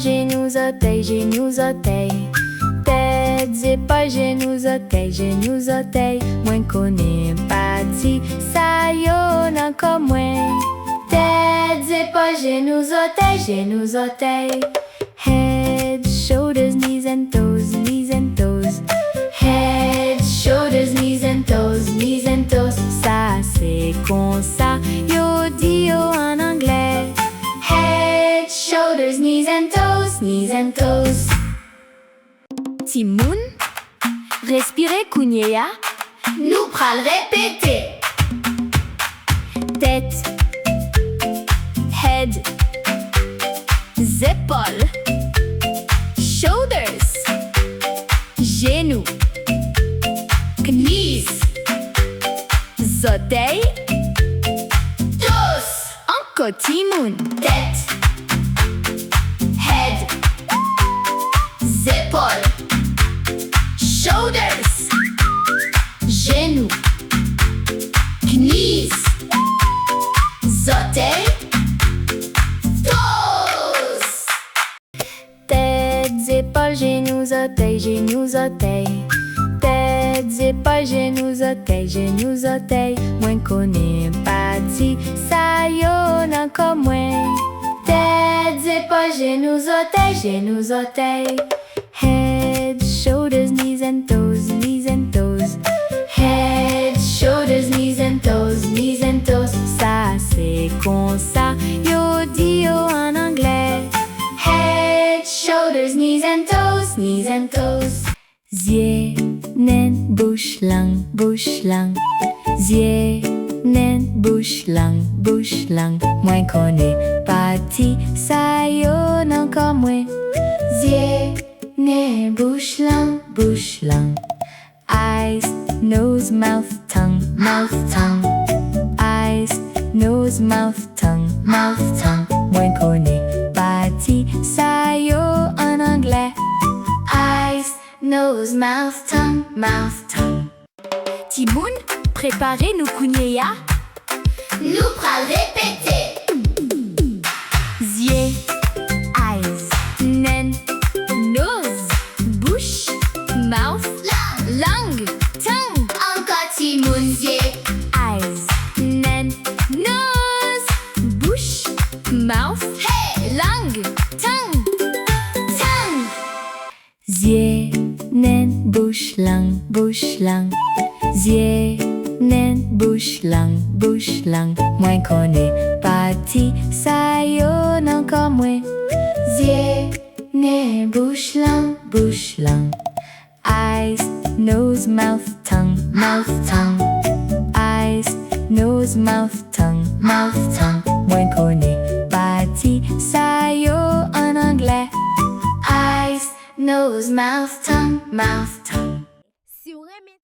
genoux, orteils, genoux, orteils. Têtes, épaules, genoux, orteils. Moins qu'on est parti, ça y en a encore moins. Têtes, épaules, genoux, orteils. Head, shoulders, knees and toes. Head, shoulders, knees and toes. Ça c'est comme ça, yo dis yo en anglais. Head, shoulders, knees and toes. Timoun, respirez Kounia. Nous pral répéter. Tête, head, épaules, shoulders, genoux, knees, orteils, toes. Encore Timoun. Tête, head, épaules, shoulders, genoux, knees, orteils, toes. Têtes, épaules, genoux, orteils. Têtes, épaules, genoux, orteils. Moins qu'on est parti, ça y en a encore moins. Têtes, épaules, genoux, orteils. Head, shoulders, knees and toes. Head, shoulders, knees and toes. Ça c'est comme ça, yo dis yo en anglais. Head, shoulders, knees and toes. Zie, nen, bouche, langue. Zie, nen, bouche, langue. Moins qu'on est parti, ça y en a encore moins. Zie, nen, bouche, langue. Eyes, nose, mouth, tongue. Eyes, nose, mouth, tongue. Moins qu'on est parti, ça y est en anglais. Eyes, nose, mouth, tongue. Timoun, préparez nos Kounia. Nous pral répéter. Zie, eyes, nen, nose, bouche, mouth, langue, tongue. Encore Timoun. Zie, eyes, nen, nose, bouche, mouth, hey, langue, tongue. Zie, nen, bouche, langue. Zie, nen, bouche, langue. Moins qu'on est parti, ça y en a encore moins. Zie, nen, bouche, langue. Eyes, nose, mouth, tongue. Eyes, nose, mouth, tongue. Moins qu'on est parti, ça y est en anglais. Eyes, nose, mouth, tongue. Si vous aimez.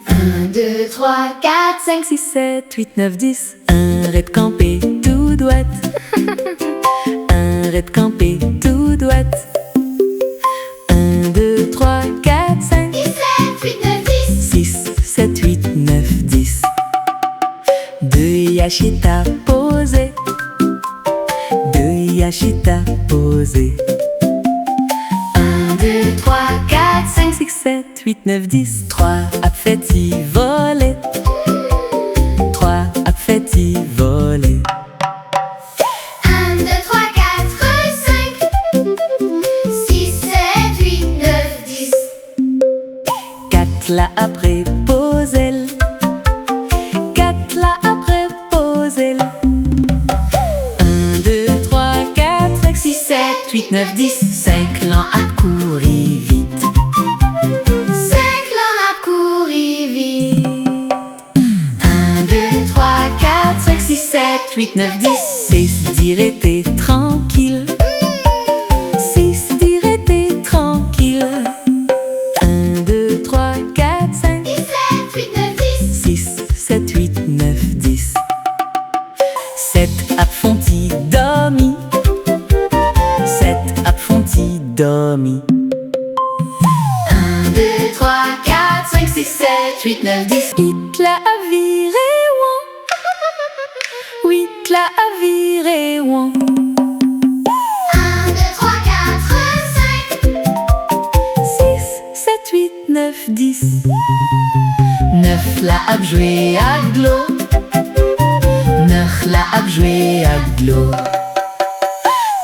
1, 2, 3, 4, 5, 6, 7, 8, 9, 10. Un raid campé tout droit. Un raid campé tout droit. 1, 2, 3, 4, 5, 6, 7, 8, 9, 10. 2 yachita posé. 2 yachita posé. 1, 2, 3, 4, 5, 6, 7, 8, 9, 10. 3 appétit volé. 3 appétit volé. 1, 2, 3, 4, 5, 6, 7, 8, 9, 10. 4 là après posé. 4 là après posé. 1, 2, 3, 4, 5, 6, 7, 8, 9, 10. 5 l'an à courir vite. 5 l'an à courir vite. 1, 2, 3, 4, 5, 6, 7, 8, 9, 10. 6 dirait t'es tranquille. 6 dirait t'es tranquille. 1, 2, 3, 4, 5, 7, 8, 9, 10. 6, 7, 8, 9, 10. 7 apfonti dormi. 7 apfonti dormi. 1, 2, 3, 4, 5, 6, 6, 7, 8, 9, 10. Hitler a viré ouan. Hitler a viré ouan. 1, 2, 3, 4, 5. 6, 7, 8, 9, 10. 9 la ap joué à glo. 9 la ap joué à glo.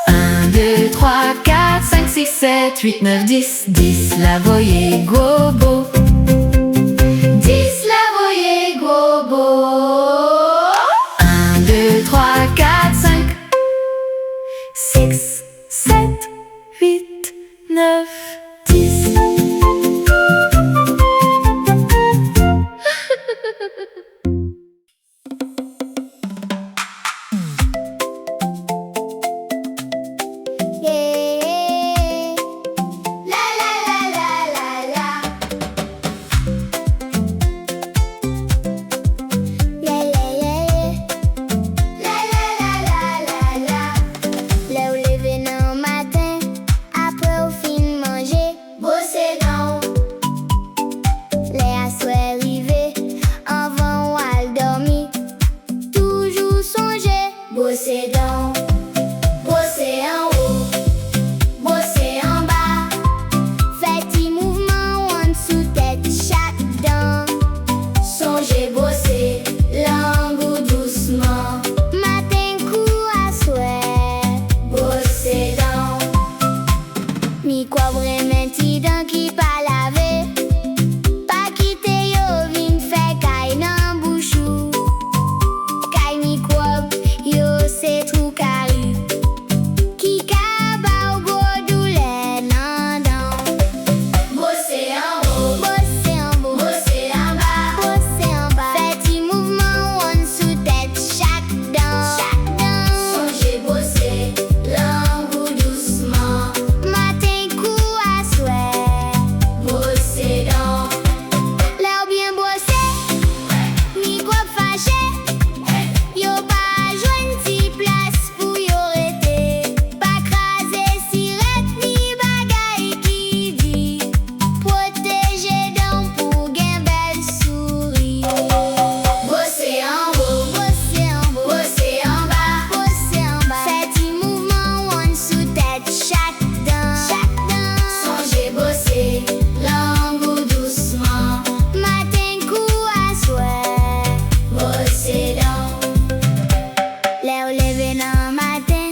1, 2, 3, 4, 5, 6, 7, 8, 9, 10. 10 la voyez gobo. 10 la voyez gobo. 1, 2, 3, 4, 5. 6, 7, 8, 9, 10. Yeah. La la la la la la. Yeah yeah yeah yeah. La la la la la la. Là où lever non matin, après au fin manger, bosser donc. Les assoirs arrivés, avant ou al dormir, toujours songer, bosser donc. Bosser en haut, bosser en bas, faites des mouvements en dessous tête chaque dent. Songez bosser, langue ou doucement, matin coup à souhait, bosser donc. Mi quoi vraiment ti dent qui pas lavé, pas quitter yo vin fait caille nan bouchou. Caille mi quoi yo c'est trop carré. Qui kaba ou go douleur nan dan. Bosser en haut, bosser en bas, bosser en bas, bosser en bas. Faites des mouvements en dessous tête chaque dent. Songez bosser, langue ou doucement, matin coup à souhait, bosser donc. L'air bien bossé, ni quoi fâché, yo pas joindre ti place pour yo rete. Pas craser sirette ni bagay qui dit, protéger donc pour gen belle souris. Bosser en haut, bosser en bas, bosser en bas, bosser en bas. Faites des mouvements en dessous tête chaque dent. Songez bosser, langue ou doucement, matin coup à souhait, bosser donc. L'air levé nan matin,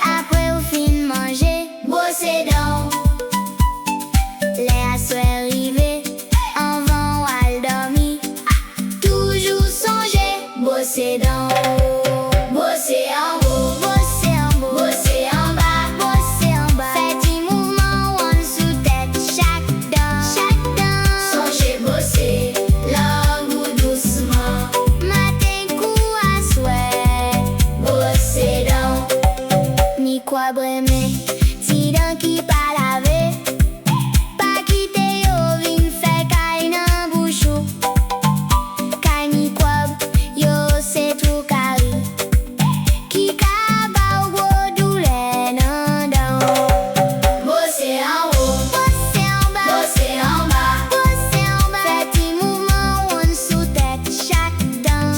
après au fin manger, bosser donc. Les assoirs arrivés, avant ou al dormir, toujours songer, bosser donc. Bosser en haut, bosser en bas, bosser en bas, bosser en bas. Faites des mouvements en dessous tête chaque dent. Songez bosser, langue ou doucement, matin coup à souhait, bosser donc. Ni quoi bremer, ti dent qui pas lavé, pas quitter yo vin fait caille nan bouchou. Caille ni quoi yo c'est trop carré. Qui kaba ou go douleur nan dan. Bosser en haut, bosser en bas, bosser en bas, bosser en bas. Faites des mouvements en dessous tête chaque dent.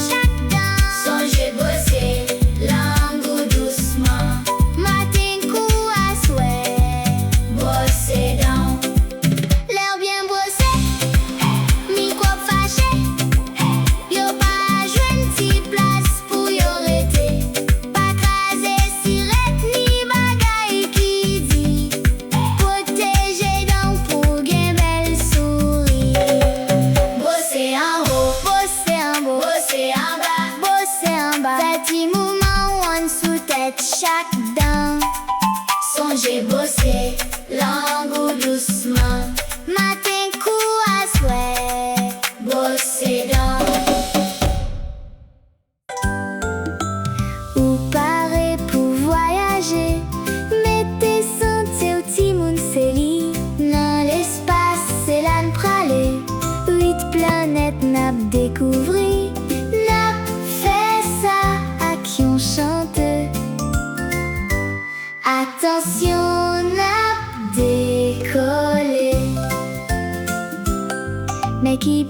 Songez bosser, langue ou doucement, matin coup à souhait, bosser donc. L'air bien bossé, mi quoi fâché, yo pas joindre ti place pour yo rete. Pas craser sirette ni bagay qui dit, protéger donc pour gen belle souris. Bosser en haut, bosser en bas, bosser en bas, bosser en bas. Faites des mouvements en dessous tête chaque dent. Songez bosser, langue ou doucement, matin coup à souhait, bosser donc. Ou paré pour voyager, mettez santé au timoun seli. Dans l'espace, c'est l'âne pralé, 8 planètes nap découvri. Nap fait ça à qui on chante. Attention, nap décollé. Mais qui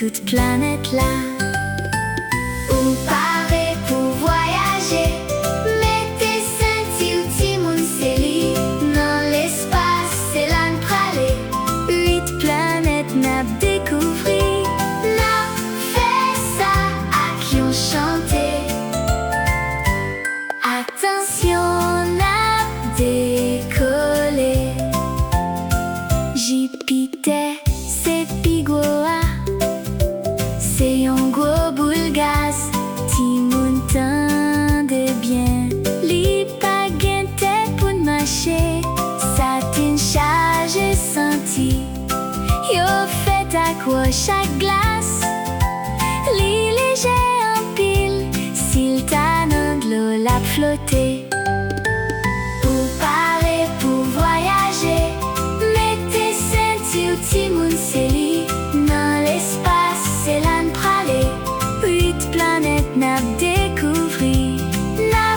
toute planète là. Ou parer pour voyager. Mettez senti ou timoun seli. Dans l'espace, c'est là n'pralé. 8 planètes n'a découvri. N'a fait ça à qui on chanté. Attention, n'a décollé. Jupiter, c'est Pigoa. C'est un gros boule gaz. Timoun tende bien. Li pa gen tête pour marcher. Satin charge senti. Yo fait accroche à glace. Li léger en pile. S'il t'a nan de l'eau la flotter. Ou parer pour voyager. Mettez senti ou timoun seli. Dans l'espace, c'est là n'pralé. 8 planètes n'a découvri. N'a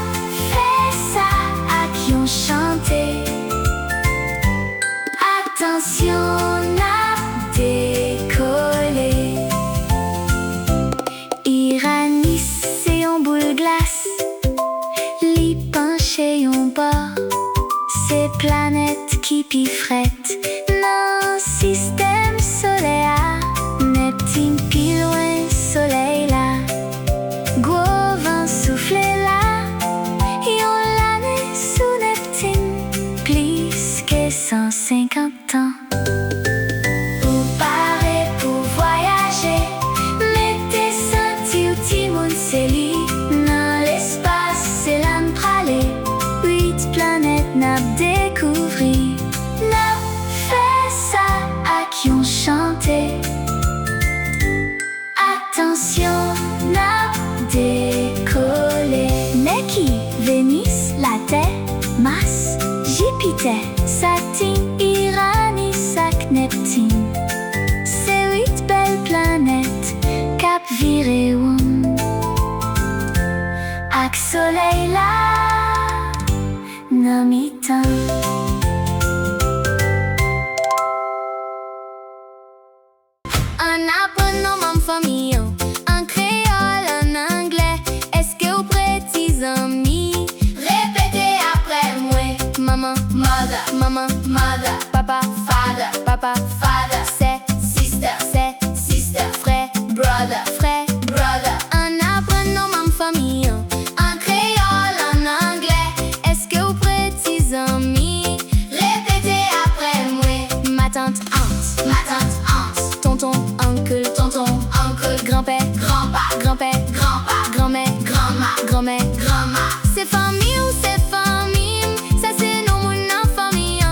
fait ça à qui on chanté. Attention, n'a décollé. Iranis, c'est un boule glace. Li penché en bas. C'est planète qui pifrette. Non, système solaire. Neptune pile loin, soleil là. Gros vent souffle là. Yon l'année sous Neptune. Plus que 150 ans. Ou parer pour voyager. Mettez senti ou timoun seli. Dans l'espace, c'est là n'pralé. 8 planètes n'a découvri. N'a fait ça à qui on chanté. Attention, n'a décollé. Neki, Vénus, la Terre, Mars, Jupiter, Saturne, Uranus, ak Neptune. C'est 8 belles planètes, cap viré woum. Ak soleil là, nan mi-temps. En apprenant mon famille, en créole, en anglais. Est-ce que vous prêtez amis? Répétez après moi. Maman, mother, maman, mother. Papa, father, papa, father. C'est sister, frère, brother, brother. En apprenant mon famille, en créole, en anglais. Est-ce que vous prêtez amis? Répétez après moi. Ma tante, aunt, tonton, oncle, grand-père, grand-père, grand-mère, grand-mère. C'est famille ou c'est famille? Ça c'est nos moun en famille.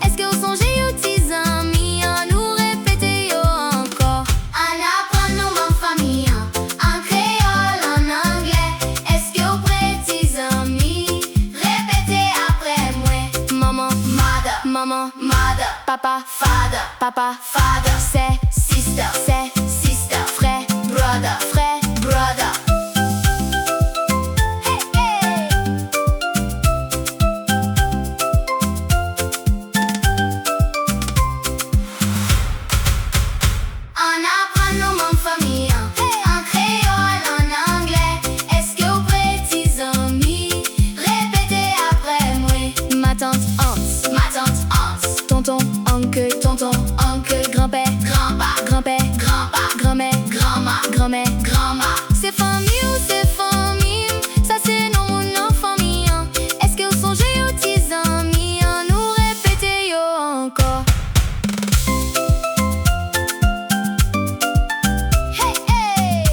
Est-ce que vous songez aux petits amis? Nous répétez yo encore. En apprenant mon famille, en créole, en anglais. Est-ce que vous prêtez amis? Répétez après moi. Maman, mother. Papa, father. C'est sister, frère, brother. Hey, hey. En apprenant mon famille, en créole, en anglais. Est-ce que vous prêtez amis? Répétez après moi. Ma tante, aunt, tonton, oncle, grand-père, grand-père, grand-mère, grand-mère. C'est famille ou c'est famille? Ça c'est nos moun en famille. Est-ce que vous songez aux petits amis? Nous répétez yo encore. Hey, hey.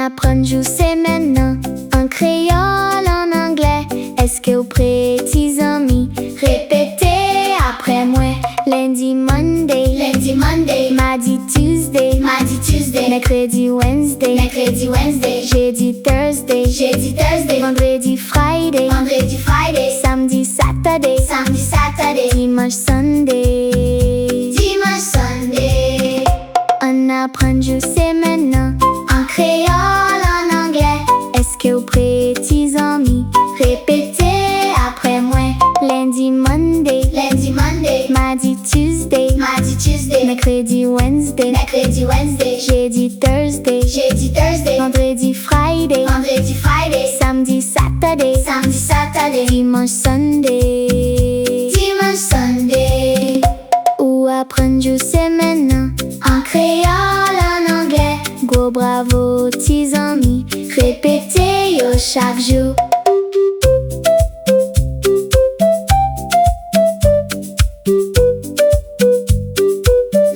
Apprendre jou c'est maintenant. En créole, en anglais. Est-ce que vous prêtez amis? Répétez après moi. Lundi, Monday. Mardi, Tuesday. Mercredi, Wednesday. Jeudi, Thursday. Vendredi, Friday. Samedi, Saturday. Dimanche, Sunday. Dimanche, Sunday. On apprend jou c'est maintenant. En Vendredi, Thursday. Vendredi, Friday. Vendredi, Friday. Samedi, Saturday. Samedi, Saturday. Dimanche, Sunday. Dimanche, Sunday. Ou apprendre c'est maintenant. En créole, en anglais. Gros bravo, petits amis. Répétez yo chaque jour.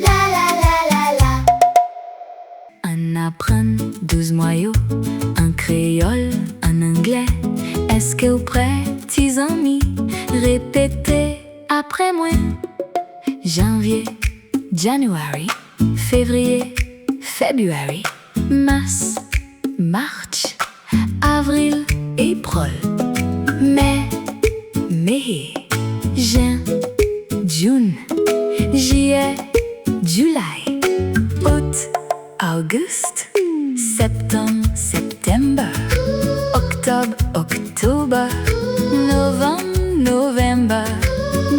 La la la la la. On apprend 12 mots en créole, en anglais. Est-ce que vous prêts, petits amis? Répétez après moi. Janvier, January. Février, February. Mars, March. Avril, April. Mai, May. Juin, June. Juillet, July. Août, August. Septembre, September. Octobre, October. Novembre, November.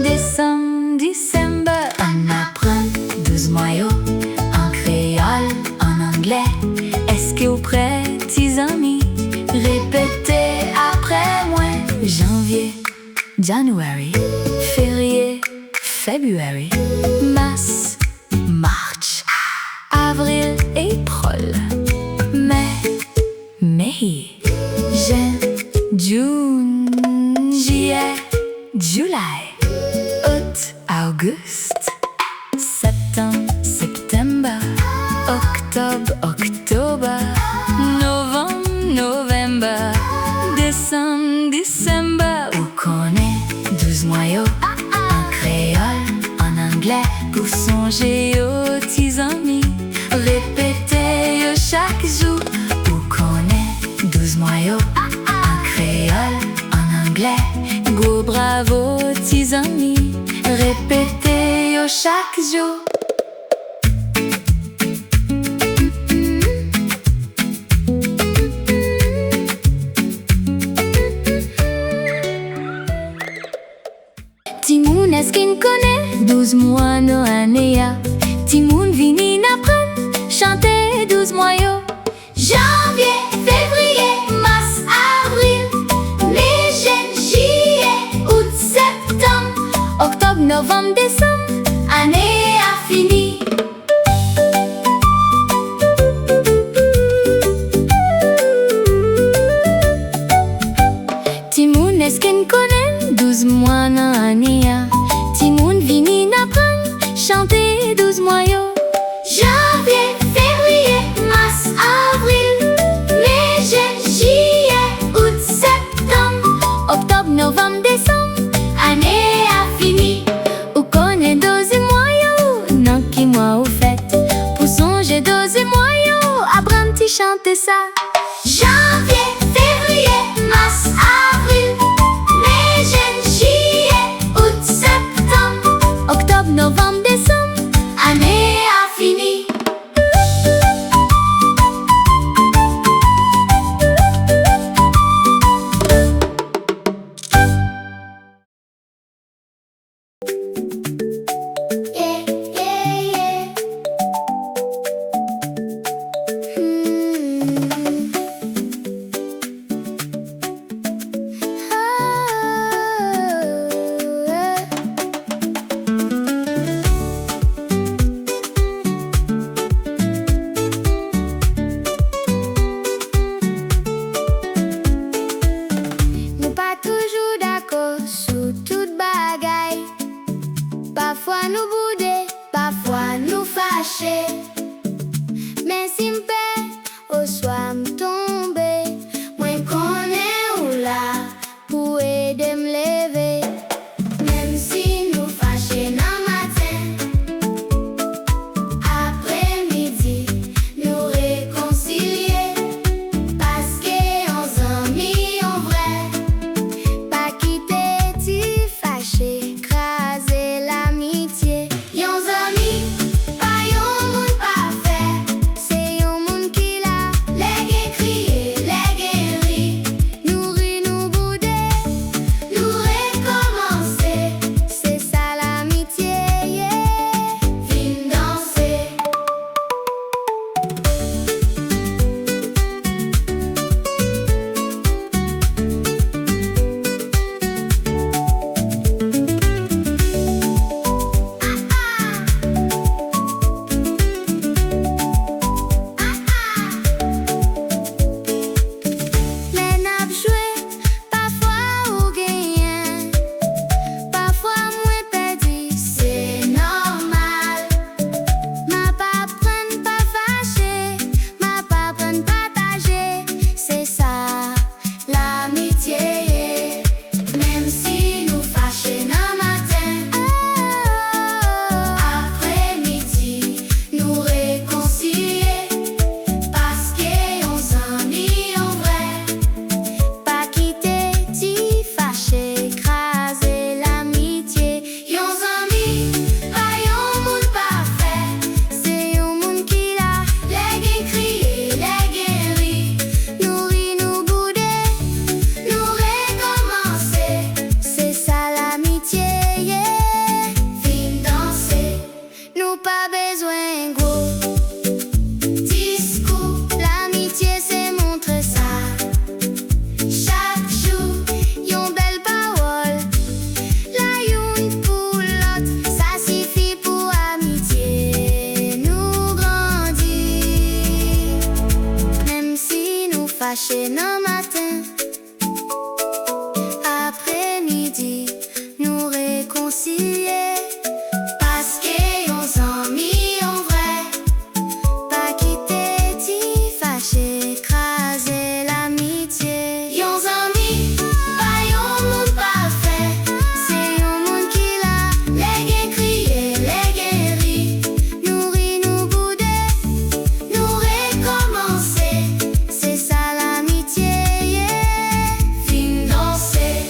Décembre, December. On apprend 12 mots en créole, en anglais. Est-ce que vous prêts, petits amis? Répétez après moi. Janvier, January. Février, February. Mars, March. Avril, April. Mai, May. Juin, June. Juillet, July. Août, August. Septembre, September. Octobre, October. Novembre, November. Décembre, December. Vous connaissez 12 mots en créole, en anglais. Vous songez aux petits amis. Répétez yo chaque jour. Vous connaissez 12 mots en créole, en anglais. Go bravo, petits amis. Répétez yo chaque jour. Timoun est-ce qu'il connaît 12 mois no anéa. Timoun vini n'apprenne chanter 12 mois yo. Janvier, février, mars, avril. Mai, juin, juillet, août, septembre. Octobre, novembre, décembre. Année a fini. Timoun est-ce qu'il connaît 12 mois no anéa. Timoun vini n'apprenne chanter 12 mois yo. Janvier, février, mars, avril. Mai, juin, juillet, août, septembre. Octobre, novembre, décembre. Année a fini. Ou connaît 12 mois yo. Non qui moi ou fait. Pour songer 12 mois yo. Apprendre à chanter ça. Janvier, février, mars, avril. Mai, juin, juillet, août, septembre. Octobre, novembre, décembre. Année a fini. Yeah, yeah, yeah. Nous pas toujours d'accord sur toute bagaille. Parfois nous bouder, Parfois nous fâcher. mais si m'paie, au soir m'tomber. Moi connais ou là. Pour aider m'lever. Même si nous fâchons dans matin, après-midi, nous réconcilier. Parce que on amis en vrai. Pas quitter, t'y fâcher, craser l'amitié. Yon amis, pas yon moun parfait. C'est un monde qui l'a, Les écrits fâché non matin. Après-midi, nous réconcilier. Parce que nos amis en vrai, pas quitter, t'y fâché, écraser l'amitié. Nos amis, pas yon monde parfait. C'est yon monde qui l'a, les gains crier, les gains ri. Nous ri, nous bouder, nous recommencer. C'est ça l'amitié, yeah. Fin danser.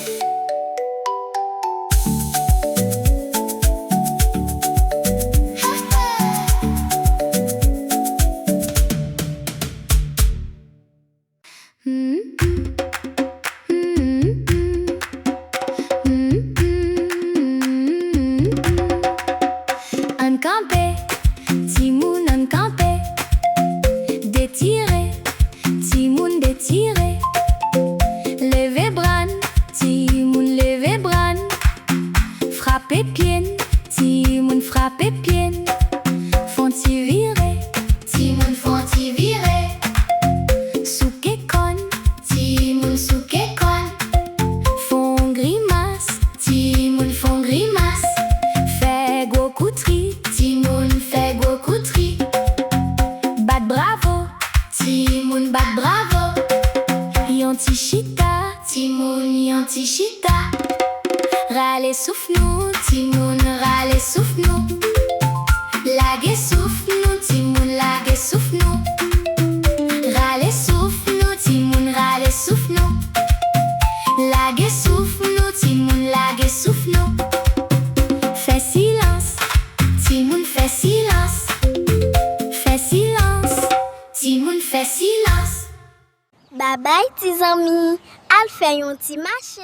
Un campé, Timoun un campé. Détiré, Timoun détiré. Levé bran, Timoun levé bran. Frappé pied, Timoun frappé pied. Font-y virer, Timoun font-y virer. souké con. Timoun souké con. Font grimace, Timoun font grimace. fait gros coutri. Timoun fait gros coutri. Bat bravo, Timoun bat bravo. Yanti chita. Timoun yanti chita. Râle souffle nous, Timoun râle souffle nous. Lague souffle nous, Timoun lague souffle nous. Râle souffle nous, Timoun râle souffle nous. Lague souffle nous, Timoun lague souffle nous. fais silence, Timoun fait silence. fais silence. Timoun fait silence. Bye bye, tes amis. Al fait un petit marché.